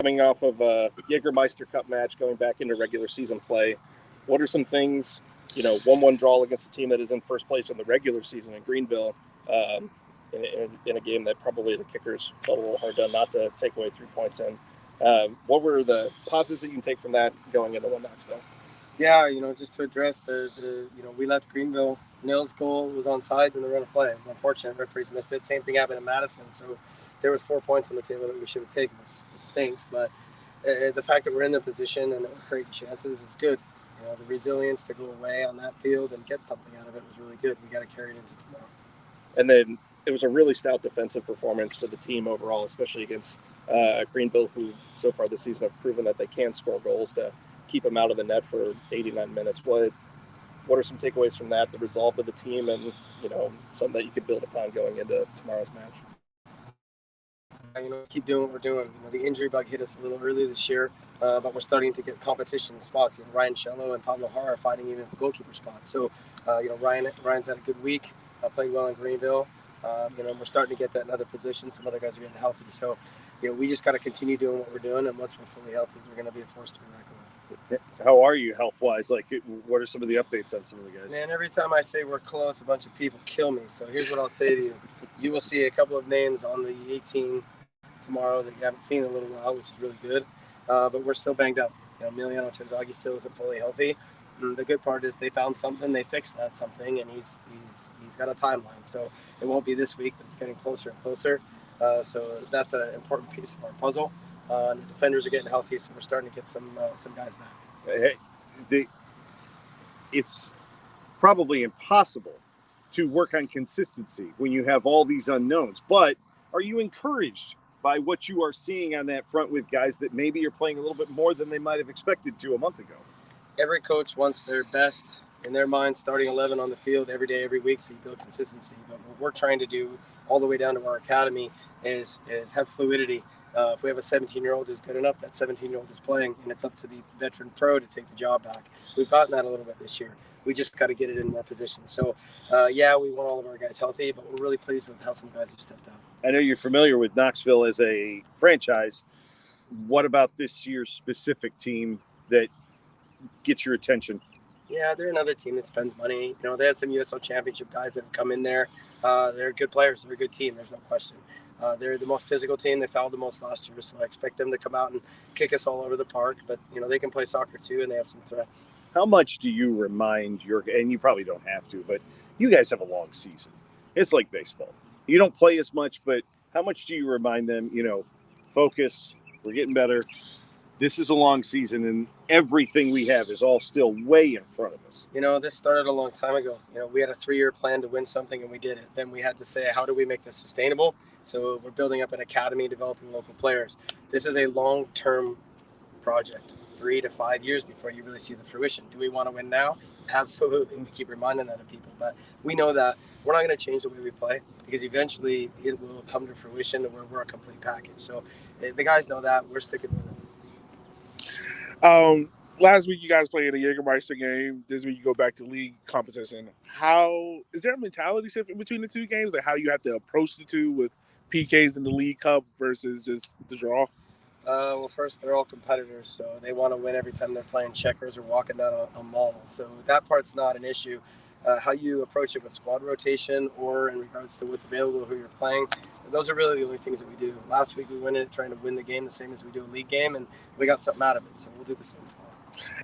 coming off of a Jägermeister Cup match, going back into regular season play. What are some things, 1-1 draw against a team that is in first place in the regular season in Greenville, in a game that probably the kickers felt a little hard done not to take away 3 points in. What were the positives that you can take from that going into One Knoxville? Yeah, just to address we left Greenville. Nils' goal was on sides in the run of play. It was unfortunate. Referees missed it. Same thing happened in Madison. So there was 4 points on the table that we should have taken. It stinks, but the fact that we're in the position and that we're creating chances is good. The resilience to go away on that field and get something out of it was really good. We got to carry it into tomorrow. And then it was a really stout defensive performance for the team overall, especially against Greenville, who so far this season have proven that they can score goals to keep them out of the net for 89 minutes. What are some takeaways from that, the resolve of the team, and something that you could build upon going into tomorrow's match? Let's keep doing what we're doing. The injury bug hit us a little early this year, but we're starting to get competition spots. Ryan Shello and Pablo Hara are fighting even at the goalkeeper spot. So, Ryan's had a good week, playing well in Greenville. We're starting to get that in other positions. Some other guys are getting healthy. So, we just got to continue doing what we're doing, and once we're fully healthy, we're going to be a force to be reckoned with. How are you health-wise? What are some of the updates on some of the guys? Man, every time I say we're close, a bunch of people kill me. So here's what I'll say to you. You will see a couple of names on the 18 tomorrow that you haven't seen in a little while, which is really good. But we're still banged up. Emiliano Terzaghi still isn't fully healthy. And the good part is they found something, they fixed that something, and he's got a timeline. So it won't be this week, but it's getting closer and closer. So that's an important piece of our puzzle. The defenders are getting healthy, so we're starting to get some guys back. It's probably impossible to work on consistency when you have all these unknowns. But are you encouraged by what you are seeing on that front with guys that maybe are playing a little bit more than they might have expected to a month ago? Every coach wants their best in their mind starting 11 on the field every day, every week, so you build consistency. But what we're trying to do all the way down to our academy is have fluidity. If we have a 17-year-old who's good enough, that 17-year-old is playing, and it's up to the veteran pro to take the job back. We've gotten that a little bit this year. We just got to get it in more positions. So, we want all of our guys healthy, but we're really pleased with how some guys have stepped up. I know you're familiar with Knoxville as a franchise. What about this year's specific team that gets your attention? Yeah, they're another team that spends money. They have some USL Championship guys that have come in there. They're good players. They're a good team. There's no question. They're the most physical team. They fouled the most last year, so I expect them to come out and kick us all over the park. But, they can play soccer too, and they have some threats. How much do you remind and you probably don't have to, but you guys have a long season. It's like baseball. You don't play as much, but how much do you remind them, focus, we're getting better. This is a long season, and everything we have is all still way in front of us. This started a long time ago. We had a 3-year plan to win something, and we did it. Then we had to say, how do we make this sustainable? So we're building up an academy, developing local players. This is a long-term project, 3 to 5 years before you really see the fruition. Do we want to win now? Absolutely. We keep reminding that of people. But we know that we're not going to change the way we play because eventually it will come to fruition where we're a complete package. So the guys know that. We're sticking with it. Last week you guys played a Jägermeister game. This week you go back to league competition. How is there a mentality shift in between the two games? Like how you have to approach the two with PKs in the League Cup versus just the draw? Well, first, they're all competitors, so they want to win every time they're playing checkers or walking down a mall. So that part's not an issue. How you approach it with squad rotation or in regards to what's available, who you're playing, those are really the only things that we do. Last week we went in trying to win the game the same as we do a league game, and we got something out of it, so we'll do the same tomorrow.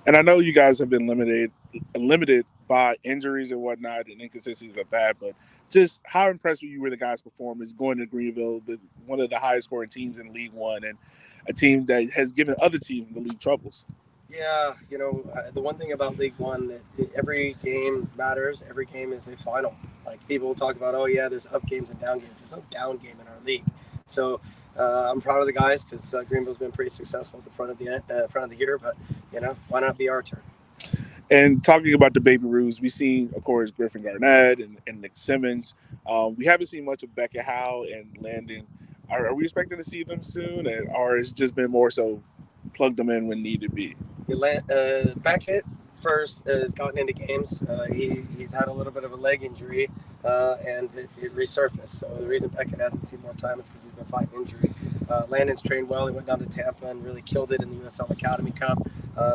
And I know you guys have been limited by injuries and whatnot, and inconsistencies of that, but just how impressed were you with the guys' performance going to Greenville, one of the highest scoring teams in League One, and a team that has given other teams the league troubles? Yeah, the one thing about League One, that every game matters. Every game is a final. Like people will talk about, oh yeah, there's up games and down games. There's no down game in our league. So I'm proud of the guys because Greenville's been pretty successful at the front of the year. But why not be our turn? And talking about the Baby Roos, we've seen, of course, Griffin Garnett and Nick Simmons. We haven't seen much of Becca Howe and Landon. Are we expecting to see them soon, or has it just been more so plug them in when needed be? Beckett first has gotten into games. He's had a little bit of a leg injury, and it resurfaced. So the reason Beckett hasn't seen more time is because he's been fighting injury. Landon's trained well. He went down to Tampa and really killed it in the USL Academy Cup.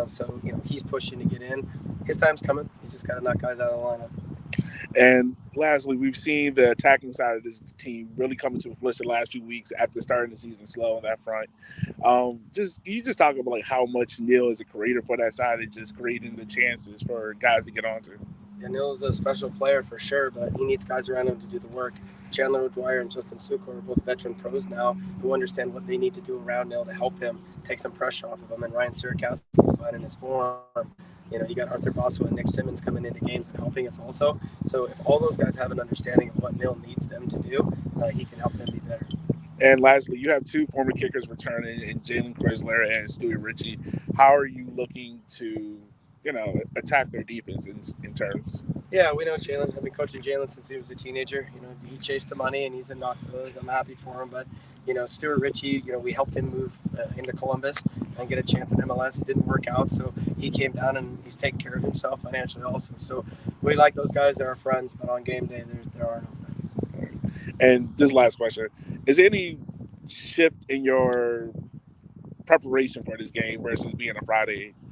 So, he's pushing to get in. His time's coming. He's just got to knock guys out of the lineup. And lastly, we've seen the attacking side of this team really coming to fruition the last few weeks after starting the season slow on that front. Can you just talk about how much Neil is a creator for that side and just creating the chances for guys to get onto? Yeah, Neil's a special player for sure, but he needs guys around him to do the work. Chandler O'Dwyer and Justin Sukor are both veteran pros now who understand what they need to do around Neil to help him take some pressure off of him. And Ryan Sirikowski is finding his form. You got Arthur Boswell and Nick Simmons coming into games and helping us also. So if all those guys have an understanding of what Neil needs them to do, he can help them be better. And lastly, you have two former kickers returning in Jalen Chrysler and Stewie Ritchie. How are you looking to, attack their defense in terms? Yeah, we know Jalen. I've been coaching Jalen since he was a teenager. He chased the money and he's in Knoxville. I'm happy for him. But, Stuart Ritchie, we helped him move into Columbus and get a chance in MLS. It didn't work out. So he came down and he's taking care of himself financially also. So we like those guys. They're our friends. But on game day, there are no friends. And this last question, is there any shift in your preparation for this game versus being a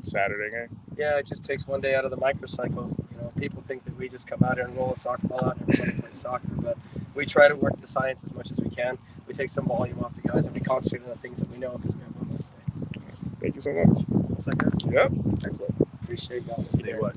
Saturday game? Yeah, it just takes one day out of the microcycle. People think that we just come out here and roll a soccer ball out and everybody plays soccer, but we try to work the science as much as we can. We take some volume off the guys and we concentrate on the things that we know because we have one less day. Thank you so much. What's that, guys? Yep. Excellent. Appreciate y'all. You know what?